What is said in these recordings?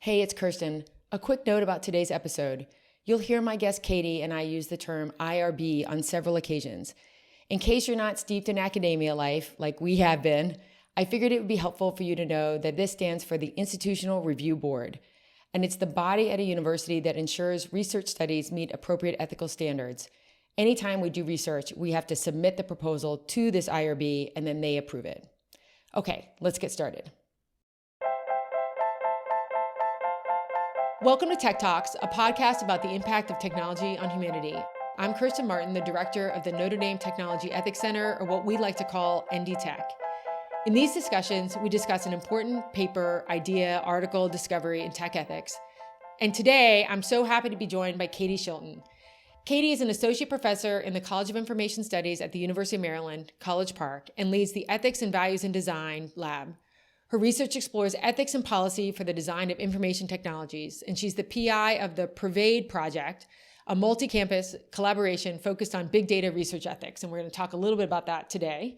Hey, it's Kirsten. A quick note about today's episode. You'll hear my guest Katie and I use the term IRB on several occasions. In case you're not steeped in academia life, like we have been, I figured it would be helpful for you to know that this stands for the Institutional Review Board, and it's the body at a university that ensures research studies meet appropriate ethical standards. Anytime we do research, we have to submit the proposal to this IRB and then they approve it. Okay, let's get started. Welcome to TEC Talks, a podcast about the impact of technology on humanity. I'm Kirsten Martin, the director of the Notre Technology Ethics Center, or what we like to call NDTech. In these discussions, we discuss an important paper, idea, article, discovery in tech ethics. And today, I'm so happy to be joined by Katie Shilton. Katie is an associate professor in the College of Information Studies at the University of Maryland, College Park, and leads the Ethics and Values in Design lab. Her research explores ethics and policy for the design of information technologies, and she's the PI of the PERVADE project, a multi-campus collaboration focused on big data research ethics, and we're going to talk a little bit about that today.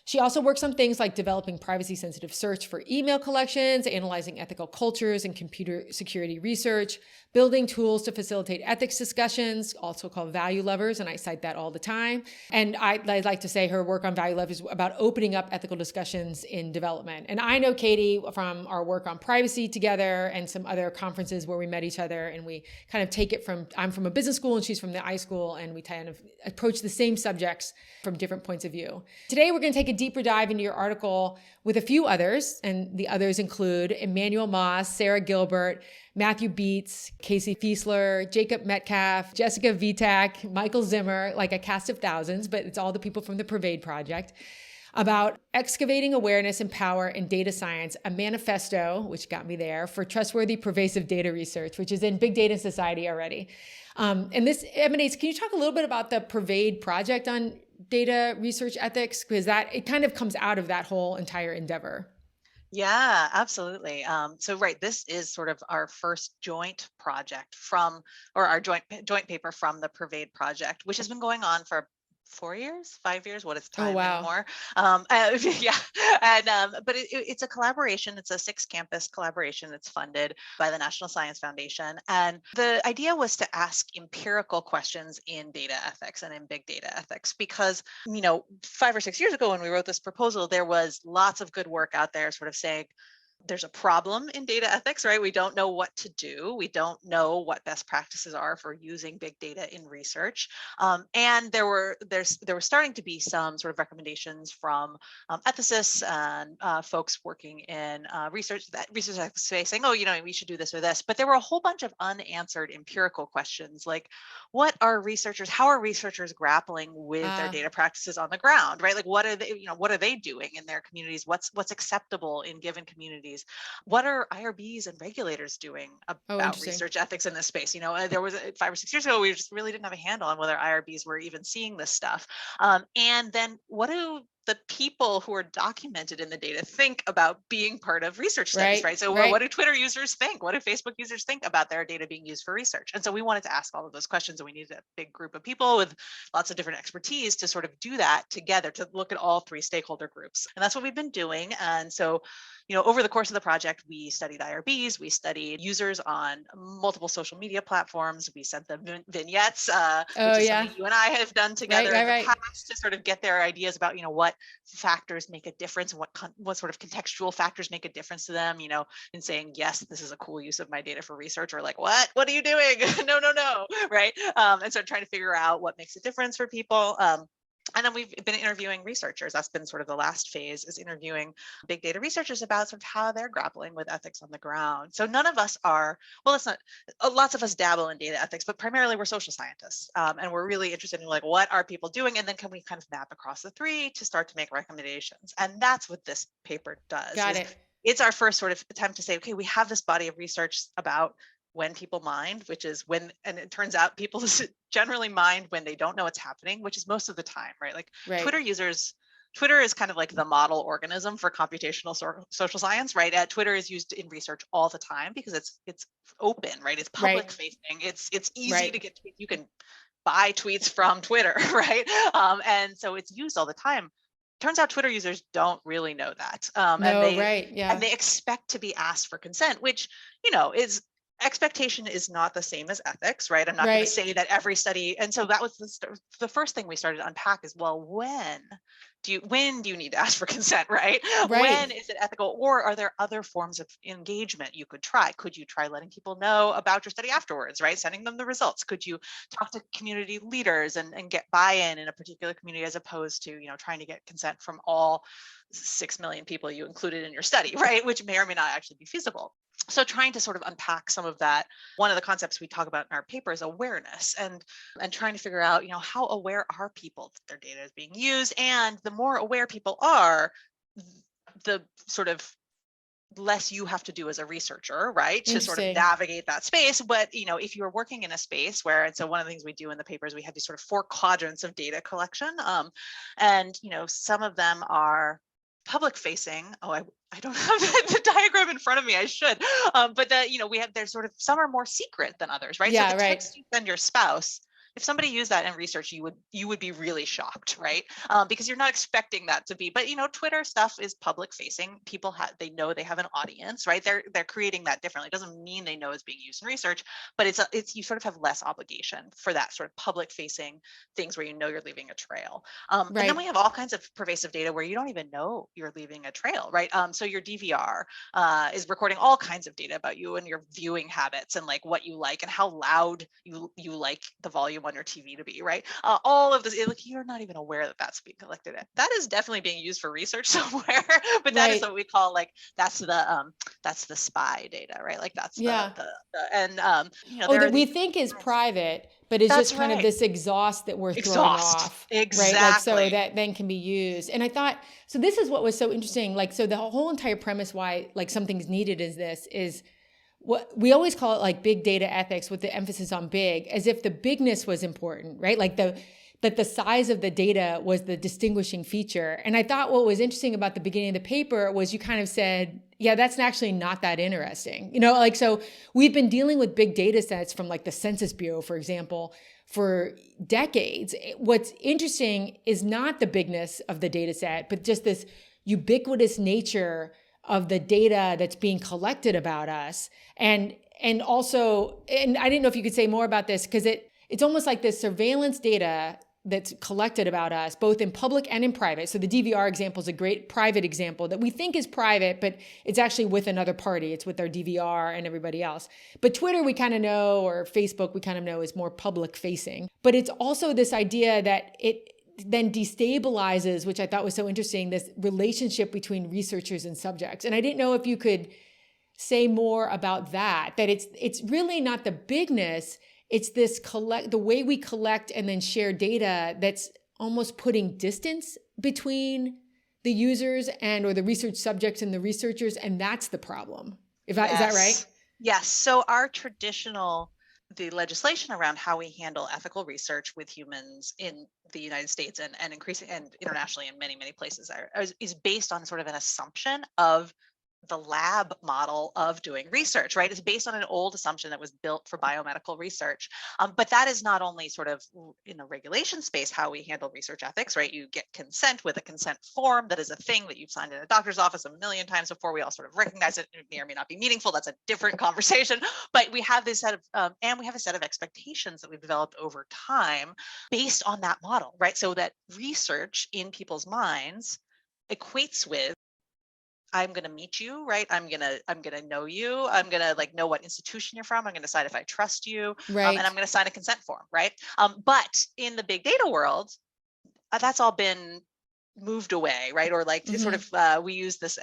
She also works on things like developing privacy-sensitive search for email collections, analyzing ethical cultures and computer security research, building tools to facilitate ethics discussions, also called value levers, and I cite that all the time. And I'd like to say her work on value levers is about opening up ethical discussions in development. And I know Katie from our work on privacy together and some other conferences where we met each other, and we kind of take it from, I'm from a business school and she's from the iSchool, and we kind of approach the same subjects from different points of view. Today, we're going to take a deeper dive into your article with a few others, and the others include Emmanuel Moss, Sarah Gilbert, Matthew Beets, Casey Fiesler, Jacob Metcalf, Jessica Vitak, Michael Zimmer, like a cast of thousands, but it's all the people from the PERVADE project, about excavating awareness and power in data science, a manifesto, which got me there, for trustworthy, pervasive data research, which is in big data society already. And this emanates, can you talk a little bit about the PERVADE project on data research ethics? Because it kind of comes out of that whole entire endeavor. Yeah, absolutely. This is sort of our first joint project or our joint paper from the PERVADE project, which has been going on for 4 years, 5 years, what is time anymore? Yeah. But it's a collaboration. It's a 6-campus collaboration that's funded by the National Science Foundation. And the idea was to ask empirical questions in data ethics and in big data ethics, because, 5 or 6 years ago when we wrote this proposal, there was lots of good work out there sort of saying, there's a problem in data ethics, right? We don't know what to do. We don't know what best practices are for using big data in research. And there were starting to be some sort of recommendations from ethicists and folks working in research ethics space saying, we should do this or this. But there were a whole bunch of unanswered empirical questions, like how are researchers grappling with their data practices on the ground, right? Like what are they doing in their communities? What's acceptable in given communities? What are IRBs and regulators doing about research ethics in this space? There was 5 or 6 years ago, we just really didn't have a handle on whether IRBs were even seeing this stuff. And then what do the people who are documented in the data think about being part of research studies, right? So what do Twitter users think? What do Facebook users think about their data being used for research? And so we wanted to ask all of those questions, and we needed a big group of people with lots of different expertise to sort of do that together, to look at all 3 stakeholder groups. And that's what we've been doing. And so, over the course of the project, we studied IRBs, we studied users on multiple social media platforms. We sent them vignettes, which is something you and I have done together in the past, to sort of get their ideas about, what factors make a difference and what sort of contextual factors make a difference to them, in saying, yes, this is a cool use of my data for research, or like, what are you doing? No, right? And so trying to figure out what makes a difference for people. And then we've been interviewing researchers. That's been sort of the last phase, is interviewing big data researchers about sort of how they're grappling with ethics on the ground. So none of us are, lots of us dabble in data ethics, but primarily we're social scientists. And we're really interested in what are people doing? And then can we kind of map across the 3 to start to make recommendations? And that's what this paper does. Got it. It's our first sort of attempt to say, okay, we have this body of research about when people mind, which is and it turns out people generally mind when they don't know what's happening, which is most of the time, right? Twitter is kind of like the model organism for computational social science, right? Twitter is used in research all the time because it's open, right? It's public facing. It's easy to get tweets. You can buy tweets from Twitter, right? And so it's used all the time. turns out Twitter users don't really know that. No, right. Yeah. And they expect to be asked for consent, which, is expectation is not the same as ethics, right? I'm not going to say that every study. And so that was the first thing we started to unpack is, well, when do you need to ask for consent, right? When is it ethical? Or are there other forms of engagement you could try? Could you try letting people know about your study afterwards, right? Sending them the results. Could you talk to community leaders and get buy-in in a particular community, as opposed to, trying to get consent from all 6 million people you included in your study, right? Which may or may not actually be feasible. So trying to sort of unpack some of that. One of the concepts we talk about in our paper is awareness, and trying to figure out, how aware are people that their data is being used. And the more aware people are, the sort of less you have to do as a researcher, right, to sort of navigate that space. But if you're working in a space where, and so one of the things we do in the paper is we have these sort of 4 quadrants of data collection, and some of them are public facing. I don't have the diagram in front of me. I should, but we have, there's sort of, some are more secret than others, right? Yeah, so the text you send your spouse, if somebody used that in research, you would be really shocked, right? Because you're not expecting that to be. But Twitter stuff is public facing. People they know they have an audience, right? They're creating that differently. It doesn't mean they know it's being used in research, but it's you sort of have less obligation for that sort of public facing things where you're leaving a trail. And then we have all kinds of pervasive data where you don't even know you're leaving a trail, right? So your DVR is recording all kinds of data about you and your viewing habits and like what you like and how loud you like the volume on your TV to be, right? All of this, you're not even aware that that's being collected. That is definitely being used for research somewhere, but that is what we call that's the spy data, right? Like that's that we think is private, but it's just kind of this exhaust that we're throwing off, exactly. Right? Like, so that then can be used. And I thought, so this is what was so interesting. Like, so the whole entire premise why like something's needed is what we always call it, like big data ethics, with the emphasis on big, as if the bigness was important, right? Like that the size of the data was the distinguishing feature. And I thought what was interesting about the beginning of the paper was you kind of said, yeah, that's actually not that interesting. Like, so we've been dealing with big data sets from like the Census Bureau, for example, for decades. What's interesting is not the bigness of the data set, but just this ubiquitous nature of the data that's being collected about us. And also, and I didn't know if you could say more about this, because it's almost like this surveillance data that's collected about us, both in public and in private. So the DVR example is a great private example that we think is private, but it's actually with another party. It's with our DVR and everybody else. But Twitter, we kind of know, or Facebook, we kind of know is more public facing. But it's also this idea that it then destabilizes, which I thought was so interesting, this relationship between researchers and subjects. And I didn't know if you could say more about that it's really not the bigness, it's this the way we collect and then share data that's almost putting distance between the users or the research subjects and the researchers. And that's the problem. Is that right? Yes. So the legislation around how we handle ethical research with humans in the United States and increasing and internationally in many, many places is based on sort of an assumption of the lab model of doing research, right? It's based on an old assumption that was built for biomedical research. But that is not only sort of in the regulation space, how we handle research ethics, right? You get consent with a consent form. That is a thing that you've signed in a doctor's office a million times before. We all sort of recognize it. It may or may not be meaningful. That's a different conversation. But we have this set of, and we have a set of expectations that we've developed over time based on that model, right? So that research in people's minds equates with, I'm going to meet you, right? I'm going to know you. I'm going to know what institution you're from. I'm going to decide if I trust you, right. And I'm going to sign a consent form, right? But in the big data world, that's all been moved away, right? Or sort of, we use this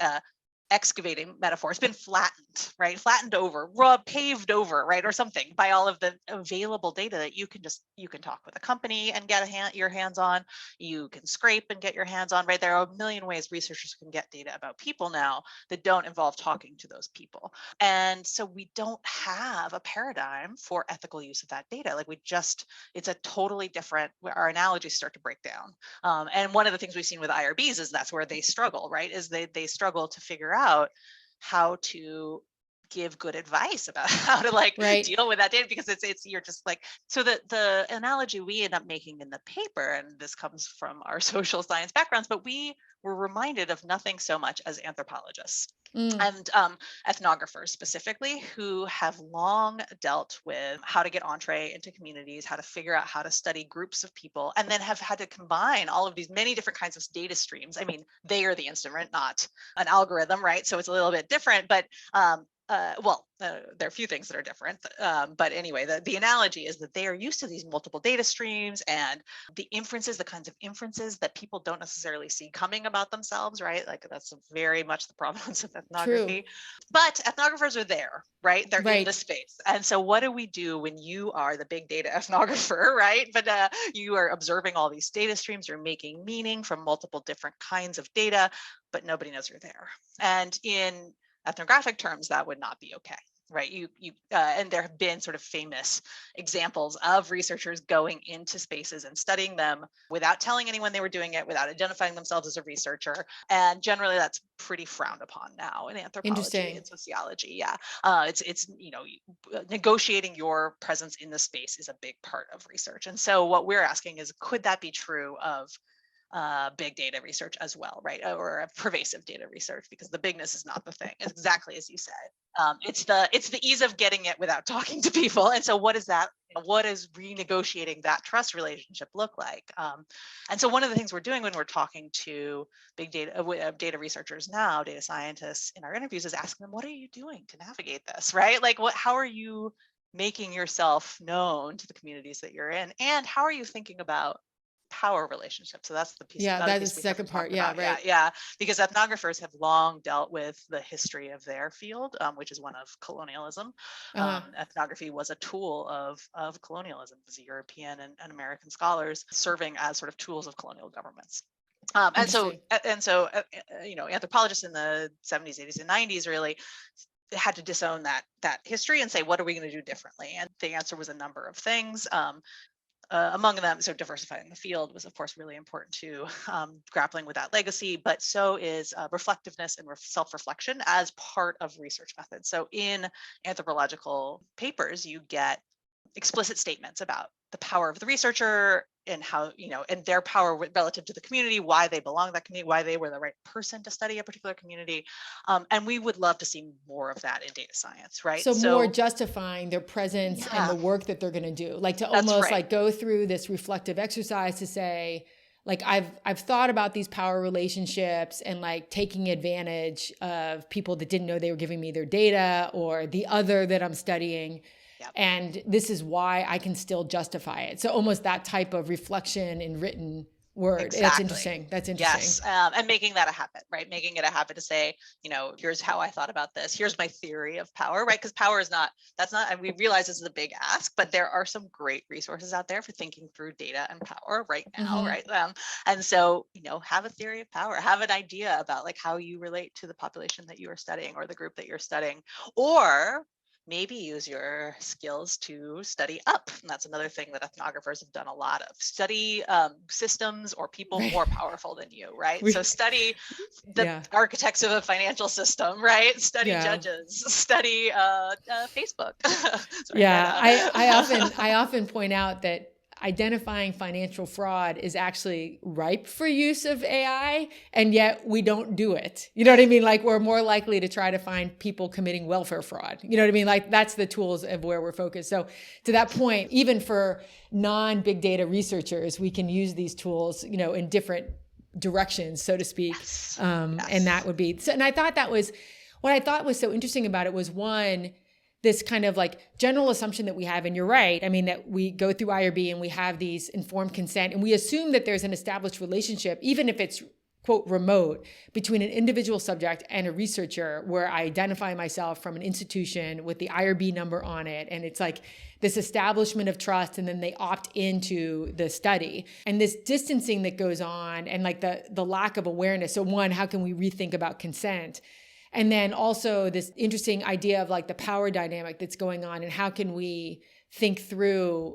excavating metaphor. It's been flattened, right? Flattened over, paved over, right? Or something by all of the available data that you can talk with a company and get your hands on. You can scrape and get your hands on, right? There are a million ways researchers can get data about people now that don't involve talking to those people. And so we don't have a paradigm for ethical use of that data. It's a totally different, our analogies start to break down. And one of the things we've seen with IRBs is that's where they struggle, right? Is they struggle to figure out how to give good advice about how to like Right. deal with that data, because it's you're just like, so the analogy we end up making in the paper, and this comes from our social science backgrounds, but we were reminded of nothing so much as anthropologists and ethnographers specifically, who have long dealt with how to get entree into communities, how to figure out how to study groups of people, and then have had to combine all of these many different kinds of data streams. I mean, they are the instrument, not an algorithm, right? So it's a little bit different, but there are a few things that are different. But anyway, the analogy is that they are used to these multiple data streams and the inferences, the kinds of inferences that people don't necessarily see coming about themselves, right? Like that's very much the provenance of ethnography. True. But ethnographers are there, right? They're in Right. the space. And so what do we do when you are the big data ethnographer, right? But you are observing all these data streams, you're making meaning from multiple different kinds of data, but nobody knows you're there. And in ethnographic terms, that would not be okay, right? And there have been sort of famous examples of researchers going into spaces and studying them without telling anyone they were doing it, without identifying themselves as a researcher. And generally that's pretty frowned upon now in anthropology and sociology. Yeah. It's negotiating your presence in the space is a big part of research. And so what we're asking is, could that be true of big data research as well, right? Or pervasive data research, because the bigness is not the thing. It's exactly as you said. It's the ease of getting it without talking to people. And so what is that? What does renegotiating that trust relationship look like? And so one of the things we're doing when we're talking to big data researchers now, data scientists in our interviews, is asking them, what are you doing to navigate this, right? Like how are you making yourself known to the communities that you're in? And how are you thinking about power relationships? So that's the piece. Yeah, that is the second part. Yeah, right. Yeah, because ethnographers have long dealt with the history of their field, which is one of colonialism. Ethnography was a tool of colonialism. It was European and American scholars serving as sort of tools of colonial governments. And so anthropologists in the 70s, 80s, and 90s really had to disown that history and say, what are we going to do differently? And the answer was a number of things. Among them, so diversifying the field was, of course, really important to grappling with that legacy, but so is reflectiveness and self-reflection as part of research methods. So in anthropological papers, you get explicit statements about the power of the researcher and how, and their power relative to the community, why they belong to that community, why they were the right person to study a particular community. And we would love to see more of that in data science, right? So more justifying their presence and the work that they're going to do, like to almost like go through this reflective exercise to say, like, I've thought about these power relationships and like taking advantage of people that didn't know they were giving me their data or the other that I'm studying. Yep. And this is why I can still justify it. So almost that type of reflection in written word. Exactly. That's interesting. That's interesting. Yes. And making that a habit, right? Making it a habit to say, here's how I thought about this. Here's my theory of power, right? Because power is and we realize this is a big ask, but there are some great resources out there for thinking through data and power right now, right? And so, have a theory of power, have an idea about like how you relate to the population that you are studying or the group that you're studying, or maybe use your skills to study up. And that's another thing that ethnographers have done a lot of. Study systems or people more powerful than you, right? So study the architects of a financial system, right? Study judges, study Facebook. I often point out that identifying financial fraud is actually ripe for use of AI, and yet we don't do it. You know what I mean? Like, we're more likely to try to find people committing welfare fraud. You know what I mean? Like, that's the tools of where we're focused. So to that point, even for non-big data researchers, we can use these tools, in different directions, so to speak. And that would be, and I thought what I thought was so interesting about it was, one, this kind of like general assumption that we have, and you're right, I mean, that we go through IRB and we have these informed consent and we assume that there's an established relationship, even if it's, quote, remote, between an individual subject and a researcher, where I identify myself from an institution with the IRB number on it. And it's like this establishment of trust, and then they opt into the study. And this distancing that goes on, and like the lack of awareness. So one, how can we rethink about consent? And then also this interesting idea of like the power dynamic that's going on, and how can we think through,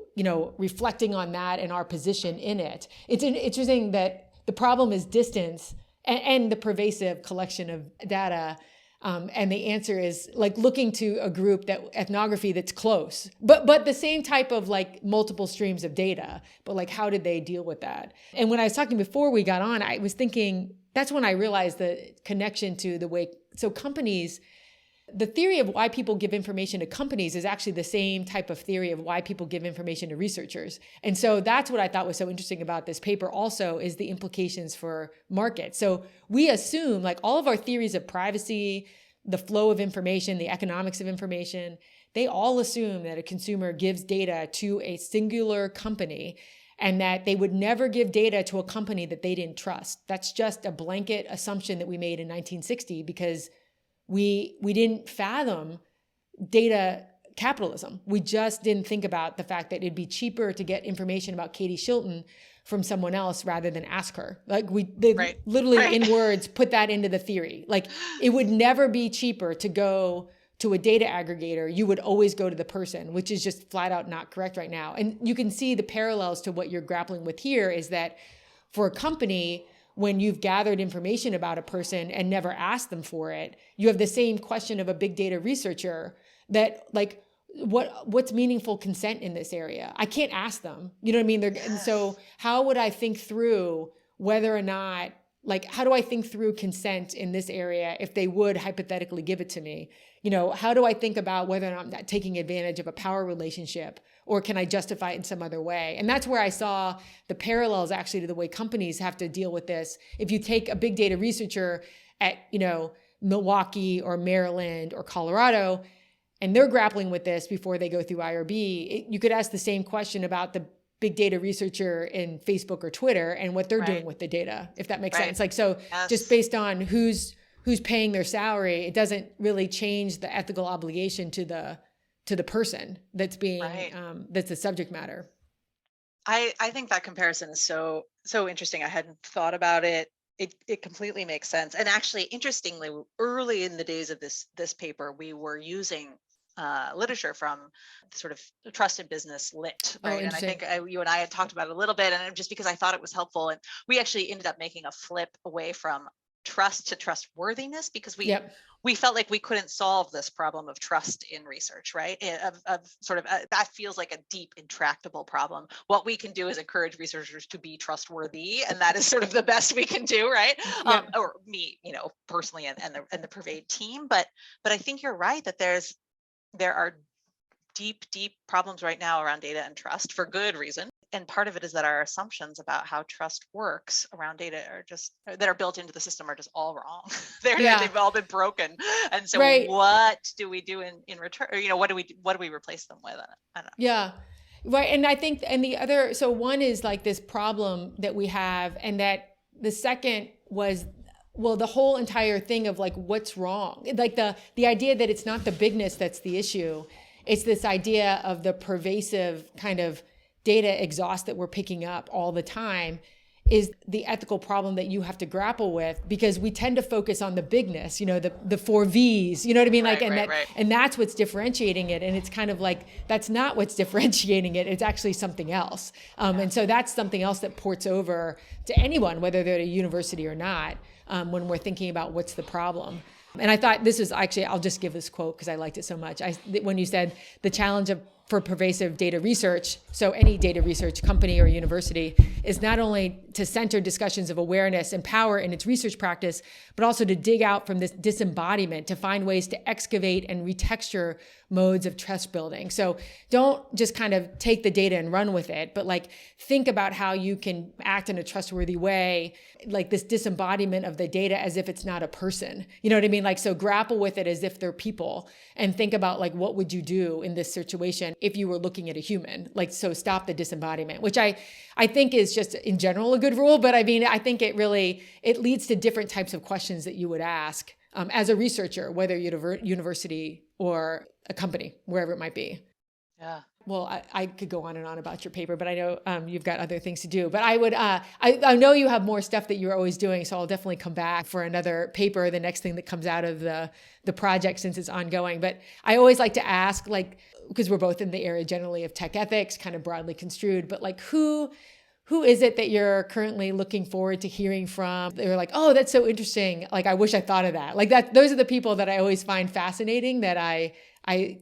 reflecting on that and our position in it. It's interesting that the problem is distance and the pervasive collection of data. And the answer is like looking to a group that ethnography that's close, but the same type of like multiple streams of data, but like, how did they deal with that? And when I was talking before we got on, I was thinking, that's when I realized the connection to the way, so companies, the theory of why people give information to companies is actually the same type of theory of why people give information to researchers. And so that's what I thought was so interesting about this paper also is the implications for markets. So we assume like all of our theories of privacy, the flow of information, the economics of information, they all assume that a consumer gives data to a singular company and that they would never give data to a company that they didn't trust. That's just a blanket assumption that we made in 1960 because we didn't fathom data capitalism. We just didn't think about the fact that it'd be cheaper to get information about Katie Shilton from someone else rather than ask her. Like they literally in words put that into the theory. Like it would never be cheaper to go to a data aggregator. You would always go to the person, which is just flat out not correct right now. And you can see the parallels to what you're grappling with here is that for a company, when you've gathered information about a person and never asked them for it, you have the same question of a big data researcher that like, what's meaningful consent in this area? I can't ask them. You know what I mean? And so how would I think through whether or not, like, how do I think through consent in this area if they would hypothetically give it to me? You know, how do I think about whether or not I'm not taking advantage of a power relationship or can I justify it in some other way? And that's where I saw the parallels actually to the way companies have to deal with this. If you take a big data researcher at, you know, Milwaukee or Maryland or Colorado, and they're grappling with this before they go through IRB, you could ask the same question about the big data researcher in Facebook or Twitter and what they're doing with the data, if that makes sense. Like, so just based on who's paying their salary, it doesn't really change the ethical obligation to the person that's being, that's the subject matter. I think that comparison is so interesting. I hadn't thought about it. It completely makes sense. And actually, interestingly, early in the days of this paper, we were using literature from sort of trust in business lit, right? And I think you and I had talked about it a little bit, and just because I thought it was helpful, and we actually ended up making a flip away from trust to trustworthiness because we felt like we couldn't solve this problem of trust in research, right? Of sort of that feels like a deep, intractable problem. What we can do is encourage researchers to be trustworthy, and that is sort of the best we can do, right? Or me, you know, personally, and the PERVADE team. But I think you're right that there are deep problems right now around data and trust for good reason. And part of it is that our assumptions about how trust works around data that are built into the system are just all wrong. They've all been broken. And so what do we do in return? Or, you know, what do we replace them with? I don't know. Yeah. Right. And I think, and the other, so one is like this problem that we have, and that the second was, well, the whole entire thing of like, what's wrong? Like the idea that it's not the bigness that's the issue. It's this idea of the pervasive kind of data exhaust that we're picking up all the time is the ethical problem that you have to grapple with, because we tend to focus on the bigness, you know, the 4 V's, you know what I mean? And that's what's differentiating it. And it's kind of like, that's not what's differentiating it. It's actually something else. And so that's something else that ports over to anyone, whether they're at a university or not, when we're thinking about what's the problem. And I thought this was actually, I'll just give this quote because I liked it so much. When you said the challenge for pervasive data research, so any data research company or university, is not only to center discussions of awareness and power in its research practice, but also to dig out from this disembodiment, to find ways to excavate and retexture modes of trust building. So don't just kind of take the data and run with it, but like think about how you can act in a trustworthy way, like this disembodiment of the data as if it's not a person. You know what I mean? Like, so grapple with it as if they're people and think about like, what would you do in this situation if you were looking at a human? Like, so stop the disembodiment, which I think is just in general a good rule, but I mean, I think it leads to different types of questions that you would ask as a researcher, whether you're university or a company, wherever it might be. Yeah. Well, I could go on and on about your paper, but I know you've got other things to do. But I would, I know you have more stuff that you're always doing, so I'll definitely come back for another paper, the next thing that comes out of the project since it's ongoing. But I always like to ask, like, because we're both in the area generally of tech ethics, kind of broadly construed, but like who who is it that you're currently looking forward to hearing from? They're like, oh, that's so interesting. Like, I wish I thought of that. Like that, those are the people that I always find fascinating that I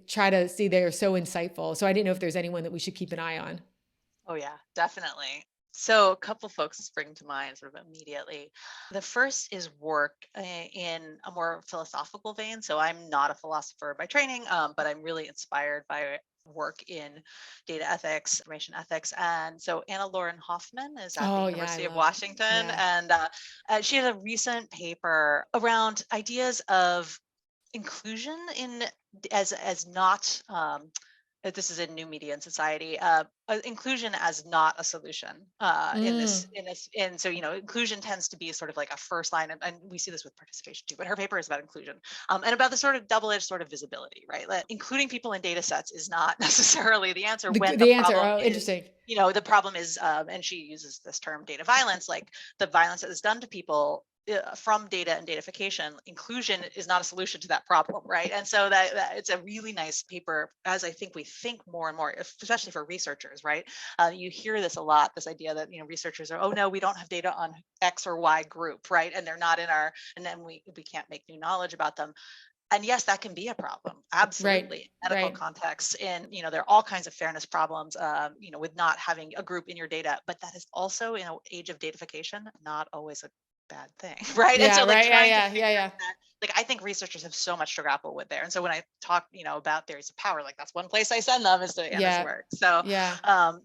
try to see they're so insightful. So I didn't know if there's anyone that we should keep an eye on. Oh yeah, definitely. So a couple folks spring to mind sort of immediately. The first is work in a more philosophical vein. So I'm not a philosopher by training, but I'm really inspired by work in data ethics, information ethics. And so Anna Lauren Hoffman is at the University of Washington. And she had a recent paper around ideas of inclusion in as not this is in New Media and Society, inclusion as not a solution and so inclusion tends to be sort of like a first line, and we see this with participation too, but her paper is about inclusion and about the sort of double-edged sort of visibility, right? Like, including people in data sets is not necessarily the answer when the answer problem is, interesting. The problem is and she uses this term data violence, like the violence that is done to people from data and datafication. Inclusion is not a solution to that problem, right? And so that it's a really nice paper, as I think we think more and more, especially for researchers, right? You hear this a lot, this idea that researchers are, oh no, we don't have data on X or Y group, right? And they're not in our, and then we can't make new knowledge about them. And yes, that can be a problem, absolutely. Right. Medical context, and there are all kinds of fairness problems, with not having a group in your data. But that is also, in an age of datafication, not always a bad thing, right? Yeah, and so like right. Like, I think researchers have so much to grapple with there. And so when I talk, about theories of power, like that's one place I send them is to Anna's work. So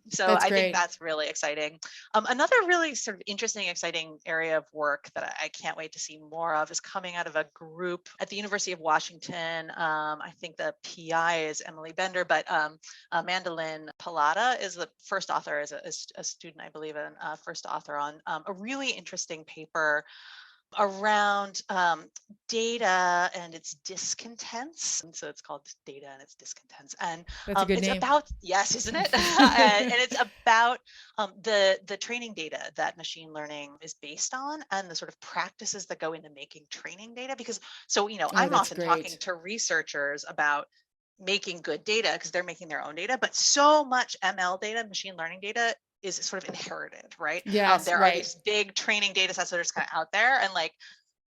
so I think that's really exciting. Another really sort of interesting, exciting area of work that I can't wait to see more of is coming out of a group at the University of Washington. I think the PI is Emily Bender, but Mandolin Pallotta is the first author, is a student, I believe, and first author on a really interesting paper around data and its discontents. And so it's called Data and Its Discontents. And that's a good it's name. about, yes, isn't it? And it's about the training data that machine learning is based on, and the sort of practices that go into making training data. Because I'm often talking to researchers about making good data because they're making their own data, but so much ML data, machine learning data, is sort of inherited, right? Yes, there are these big training data sets that are just kind of out there, and like,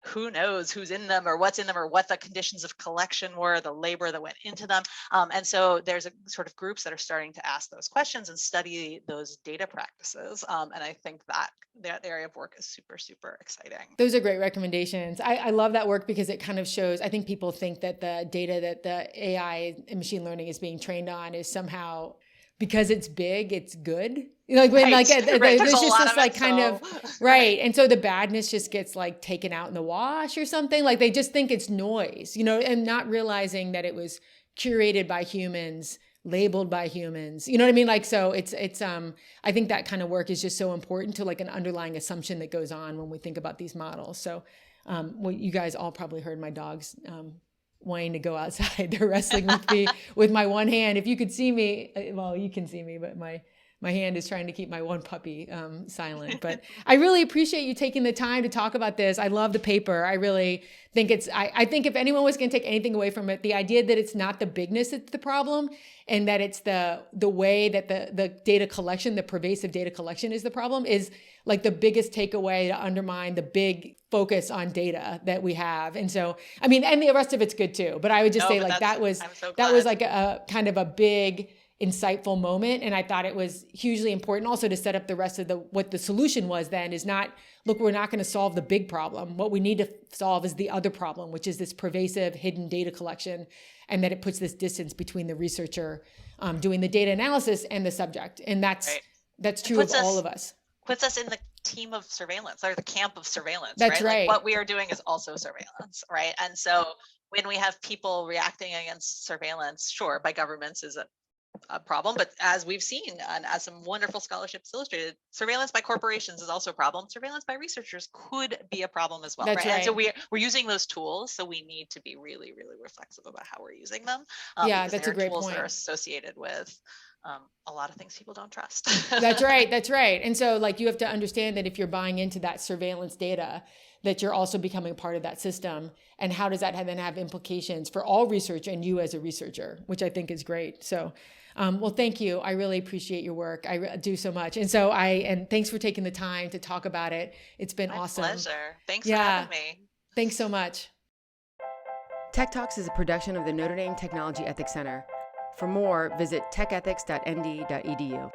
who knows who's in them or what's in them or what the conditions of collection were, the labor that went into them. And so there's a sort of groups that are starting to ask those questions and study those data practices. And I think that area of work is super, super exciting. Those are great recommendations. I love that work because it kind of shows, I think people think that the data that the AI and machine learning is being trained on is somehow, because it's big, it's good. Like when there's just this like kind of right. And so the badness just gets like taken out in the wash or something. Like they just think it's noise, and not realizing that it was curated by humans, labeled by humans. You know what I mean? Like, so it's I think that kind of work is just so important to like an underlying assumption that goes on when we think about these models. So well, you guys all probably heard my dogs wanting to go outside. They're wrestling with me with my one hand. If you could see me, well, you can see me, but my hand is trying to keep my one puppy silent. But I really appreciate you taking the time to talk about this. I love the paper. I really think I think if anyone was going to take anything away from it, the idea that it's not the bigness that's the problem, and that it's the way that the data collection, the pervasive data collection is the problem, is like the biggest takeaway to undermine the big focus on data that we have. And so, I mean, and the rest of it's good too, but I would just say like that was like a kind of a big, insightful moment. And I thought it was hugely important also to set up the rest of what the solution was then is not, look, we're not going to solve the big problem. What we need to solve is the other problem, which is this pervasive hidden data collection, and that it puts this distance between the researcher doing the data analysis and the subject. And that's true of all of us. Puts us in the team of surveillance, or the camp of surveillance. That's right. Like, what we are doing is also surveillance, right? And so when we have people reacting against surveillance, sure, by governments is a problem, but as we've seen, and as some wonderful scholarships illustrated, surveillance by corporations is also a problem. Surveillance by researchers could be a problem as well. That's right. And so we're using those tools, so we need to be really, really reflexive about how we're using them. Yeah, that's a great point. That are associated with a lot of things people don't trust. That's right. That's right. And so like you have to understand that if you're buying into that surveillance data, that you're also becoming part of that system. And how does that then have implications for all research and you as a researcher, which I think is great. So, well, thank you. I really appreciate your work. I do so much. And so and thanks for taking the time to talk about it. It's been awesome. My pleasure. Thanks for having me. Thanks so much. TEC Talks is a production of the Notre Dame Technology Ethics Center. For more, visit techethics.nd.edu.